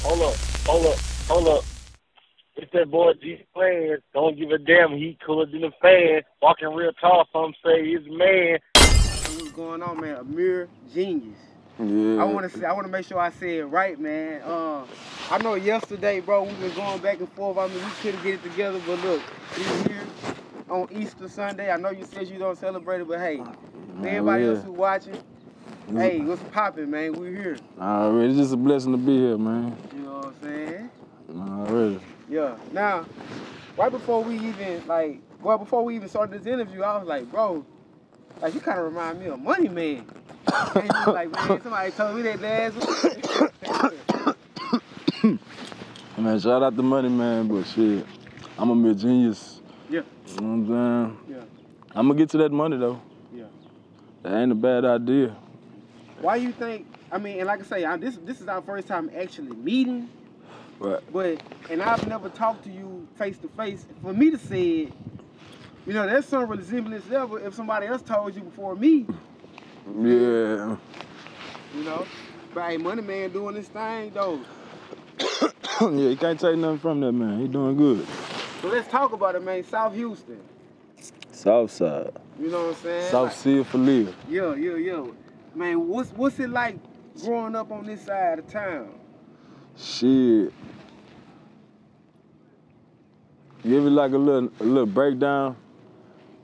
Hold up. It's that boy G-Planz. Don't give a damn. He cooler than a fan. Walking real tall, some say he's a man. What's going on, man? Amir Genius. Yeah. I want to make sure I say it right, man. I know yesterday, bro, we been going back and forth. I mean, we couldn't get it together, but look, we're here on Easter Sunday. I know you said you don't celebrate it, but hey, for everybody else who's watching, hey, what's poppin', man? We're here. Already, it's just a blessing to be here, man. You know what I'm saying? Already. Yeah. Now, right before we even started this interview, I was like, bro, like you kind of remind me of Money Man. And he was like, man, somebody told me that last week. Man, shout out to Money Man, but shit, I'm Amir Genius. Yeah. You know what I'm saying? Yeah. I'm gonna get to that money though. Yeah. That ain't a bad idea. Why you think? I mean, and like I say, this is our first time actually meeting. Right. And I've never talked to you face to face. For me to say it, you know, there's some resemblance there. But if somebody else told you before me, yeah. You know, but hey, Money Man doing this thing though. Yeah, you can't take nothing from that man. He doing good. So let's talk about it, man. South Houston. South side. You know what I'm saying? South Sea for live. Yeah. Man, what's it like growing up on this side of town? Shit. Give it like a little breakdown.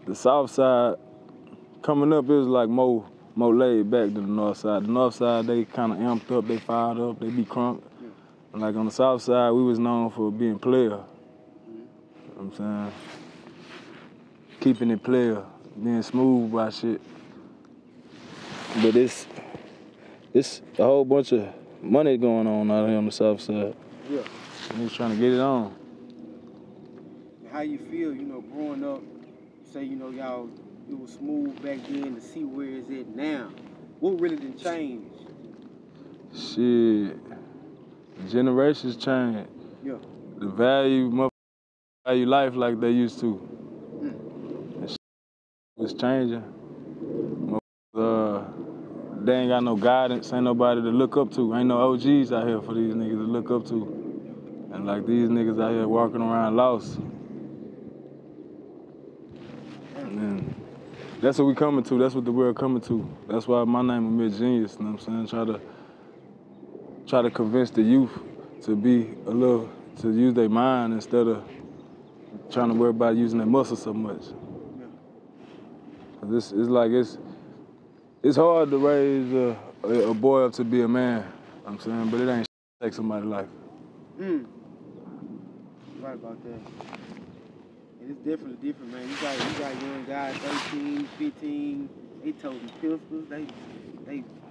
The south side, coming up, it was like more laid back than the north side. The north side, they kind of amped up, they fired up, they be crunk. Yeah. And like on the south side, we was known for being player. You know what I'm saying? Keeping it player, being smooth by shit. But it's a whole bunch of money going on out here on the south side. Yeah. And he's trying to get it on. How you feel, you know, growing up, say, you know, y'all, it was smooth back then to see where it's at now. What really done changed? Shit. Generations change. Yeah. The value life like they used to. And shit was changing. They ain't got no guidance, ain't nobody to look up to. Ain't no OGs out here for these niggas to look up to. And like these niggas out here walking around lost. And that's what we coming to, that's what the world coming to. That's why my name is Amir Genius, you know what I'm saying? Try to convince the youth to use their mind instead of trying to worry about using their muscles so much. Cause it's hard to raise a boy up to be a man, you know what I'm saying? But it ain't to take somebody's life. You're right about that. And it's definitely different, man. You got young guys, 13, 15, they toting pistols, they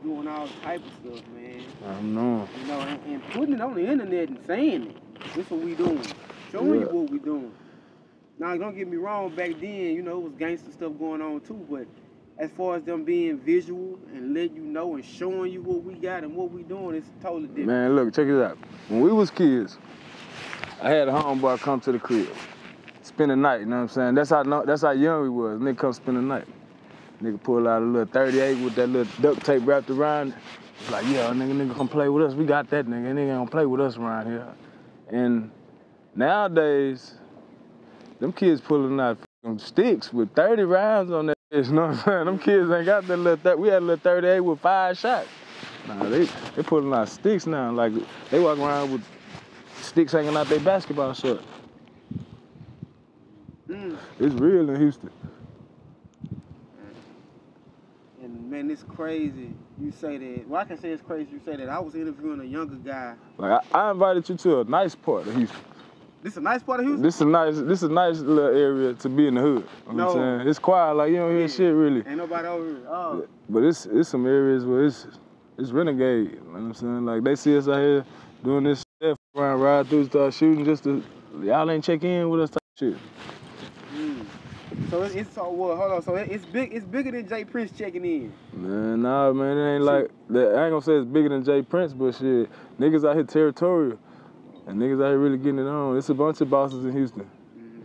doing all type of stuff, man. I know. You know, and putting it on the internet and saying it. This what we doing. Showing you what we doing. Now, don't get me wrong, back then, you know, it was gangster stuff going on too, but as far as them being visual and letting you know and showing you what we got and what we doing, it's totally different. Man, look, check it out. When we was kids, I had a homeboy come to the crib. Spend the night, you know what I'm saying? That's how young we was. Nigga come spend the night. Nigga pull out a little 38 with that little duct tape wrapped around it. It's like, yeah, nigga come play with us. We got that nigga. Nigga ain't gonna play with us around here. And nowadays, them kids pulling out sticks with 30 rounds on that bitch, you know what I'm saying? Them kids ain't got that little, we had a little 38 with 5 shots. Nah, they pulling out sticks now. Like, they walk around with sticks hanging out their basketball shorts. It's real in Houston. And man, it's crazy you say that. Well, I can say it's crazy you say that. I was interviewing a younger guy. Like I invited you to a nice part of Houston. This a nice part of Houston? This a nice little area to be in the hood. You know what I'm saying? It's quiet, like you don't hear shit really. Ain't nobody over here. Oh. But it's some areas where it's renegade. You know what I'm saying? Like they see us out here doing this stuff, around, ride through, start shooting just to y'all ain't check in with us type shit. So hold on. So it's bigger than Jay Prince checking in. Man, nah, man, it ain't like that. I ain't gonna say it's bigger than Jay Prince, but shit, niggas out here territorial, and niggas out here really getting it on. It's a bunch of bosses in Houston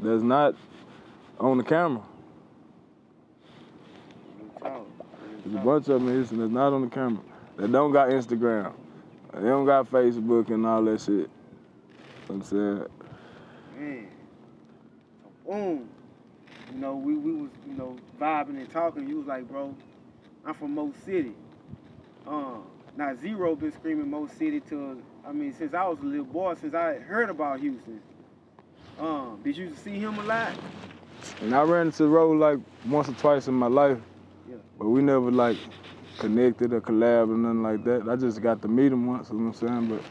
that's not on the camera. There's a bunch of them in Houston that's not on the camera. That don't got Instagram. They don't got Facebook and all that shit. You know what I'm saying? Man. So, boom. You know, we was, you know, vibing and talking. You was like, bro, I'm from Mo City. Now Zero been screaming Mo City since I was a little boy, since I heard about Houston. Did you see him a lot? And I ran into Ro like once or twice in my life, Yeah. but we never like connected or collabed or nothing like that. I just got to meet him once, you know what I'm saying? But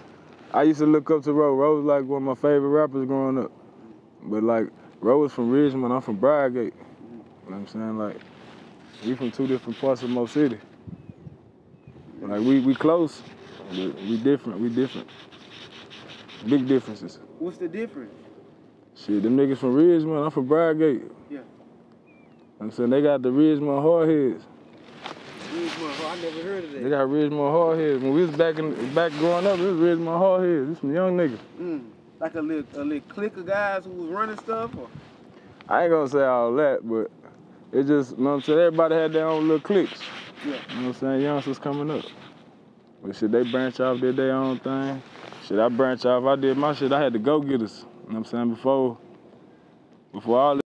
I used to look up to Ro. Ro was like one of my favorite rappers growing up. But like, Ro was from Richmond, I'm from Briargate. You know what I'm saying? Like, we from two different parts of Mo City. Like, we close, but we different. Big differences. What's the difference? Shit, them niggas from Richmond, I'm from Briargate. Yeah. I'm saying they got the Richmond hardheads. I never heard of that. They got Richmond hardheads. When we was back growing up, it was Richmond hardheads. This some young niggas. Like a little clique of guys who was running stuff? Or? I ain't gonna say all that, but it just, you know what I'm saying, everybody had their own little cliques. Yeah. You know what I'm saying? Youngsters coming up. But shit, they branch off, did their own thing. Shit, I branch off, I did my shit. I had to go get us. You know what I'm saying? Before all this,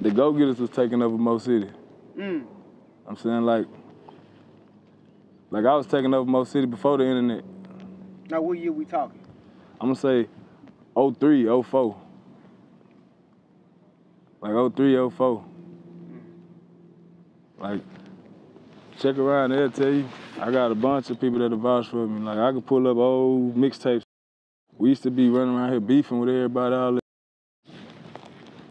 the go-getters was taking over Mo City. I'm saying like I was taking over Mo City before the internet. Now, what year we talking? I'm gonna say 03, 04. Like 03, 04. Like, check around, they'll tell you. I got a bunch of people that'll vouch for me. Like, I could pull up old mixtapes. We used to be running around here beefing with everybody all that.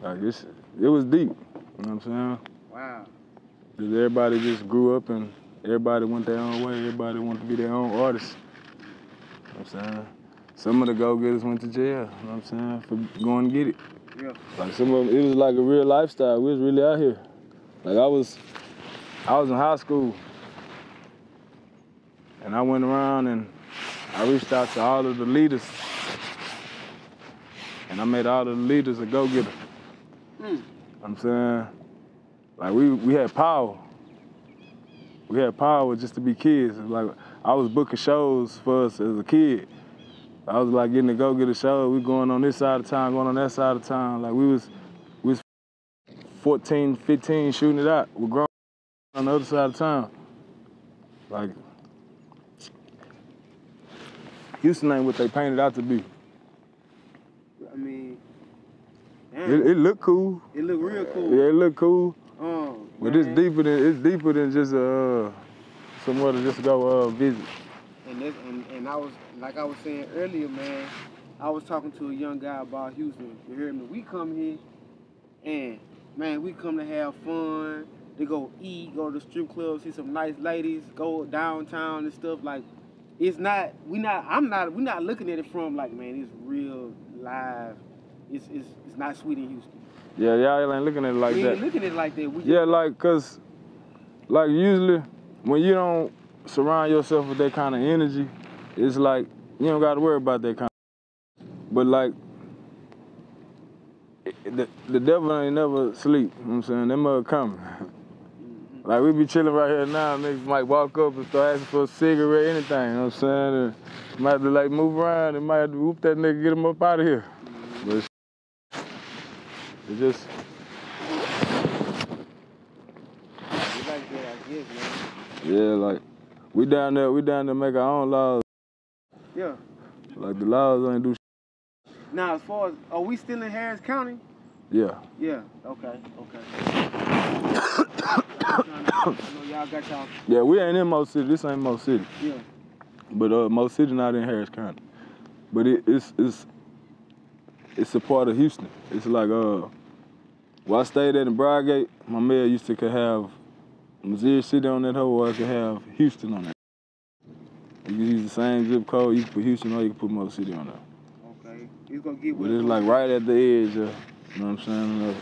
Like, it was deep, you know what I'm saying? Wow. Because everybody just grew up and everybody went their own way. Everybody wanted to be their own artist. You know what I'm saying? Some of the go-getters went to jail, you know what I'm saying, for going to get it. Yeah. Like, some of them, it was like a real lifestyle. We was really out here. Like, I was in high school, and I went around and I reached out to all of the leaders, and I made all of the leaders a go-getter. I'm saying, like, we had power. We had power just to be kids. Like, I was booking shows for us as a kid. I was like getting to go get a show. We going on this side of town, going on that side of town. Like, we was 14, 15 shooting it out. We're grown on the other side of town. Like, Houston ain't what they painted out to be. I mean, damn. It looked cool. It looked real cool. Yeah, it looked cool. But man. it's deeper than just somewhere to just go visit. And I was, like I was saying earlier, man, I was talking to a young guy about Houston. You heard me? We come here and, man, we come to have fun, to go eat, go to the strip club, see some nice ladies, go downtown and stuff. Like, we're not looking at it from like, man, it's real live. It's not sweet in Houston. Yeah, y'all ain't looking at it like that. We ain't looking at it like that. Yeah, like, cause, like, usually when you don't surround yourself with that kind of energy, it's like you don't got to worry about that kind of. But like, the devil ain't never sleep. You know what I'm saying? That mother coming. Like, we be chilling right here now, niggas might walk up and start asking for a cigarette, anything, you know what I'm saying? And might have to like move around and might have to whoop that nigga, get him up out of here. But it's just. You like that, I guess, man. Yeah, like, we down there make our own laws. Yeah. Like, the laws ain't do shit. Now, as far as, are we still in Harris County? Yeah. Yeah, okay. I know y'all got y'all. Yeah, we ain't in Mo City. This ain't Mo City. Yeah. But Mo City not in Harris County. But it's a part of Houston. It's like where I stayed at in Briargate, my mayor used to could have Missouri City on that hoe, or I could have Houston on that. You can use the same zip code. You can put Houston or you can put Mo City on there. Okay. It's gonna get. But it's like right at the edge. You know what I'm saying? Okay.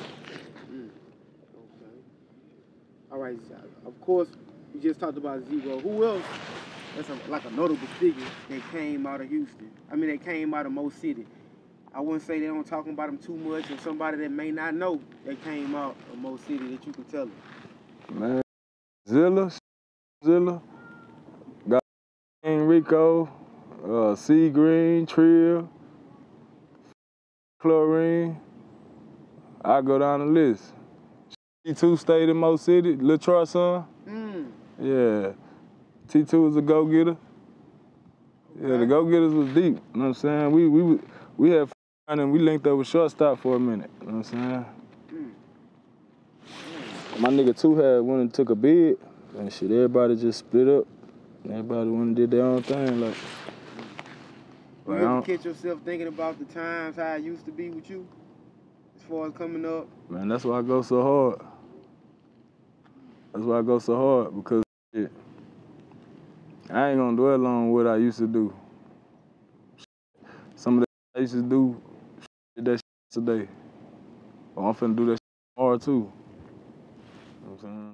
All right. Of course, you just talked about Zero. Who else? That's like a notable figure that came out of Houston. I mean, they came out of Mo City. I wouldn't say they don't talk about them too much, or somebody that may not know that came out of Mo City that you can tell them. Man, Zilla, got Rico, Sea Green, Trill, Chlorine. I go down the list. T2 stayed in Mo City, Lil Troy's son. Yeah. T2 was a go-getter. Yeah, the go-getters was deep, you know what I'm saying? We had fun and we linked up with Shortstop for a minute, you know what I'm saying? My nigga 2 had went and took a bid, and shit, everybody just split up. Everybody went and did their own thing, like. You ever catch yourself thinking about the times, how it used to be with you, as far as coming up? Man, that's why I go so hard. That's why I go so hard, because shit, I ain't gonna dwell on what I used to do. Some of that I used to do, did that shit today. But I'm finna do that shit tomorrow too. You know what I'm saying?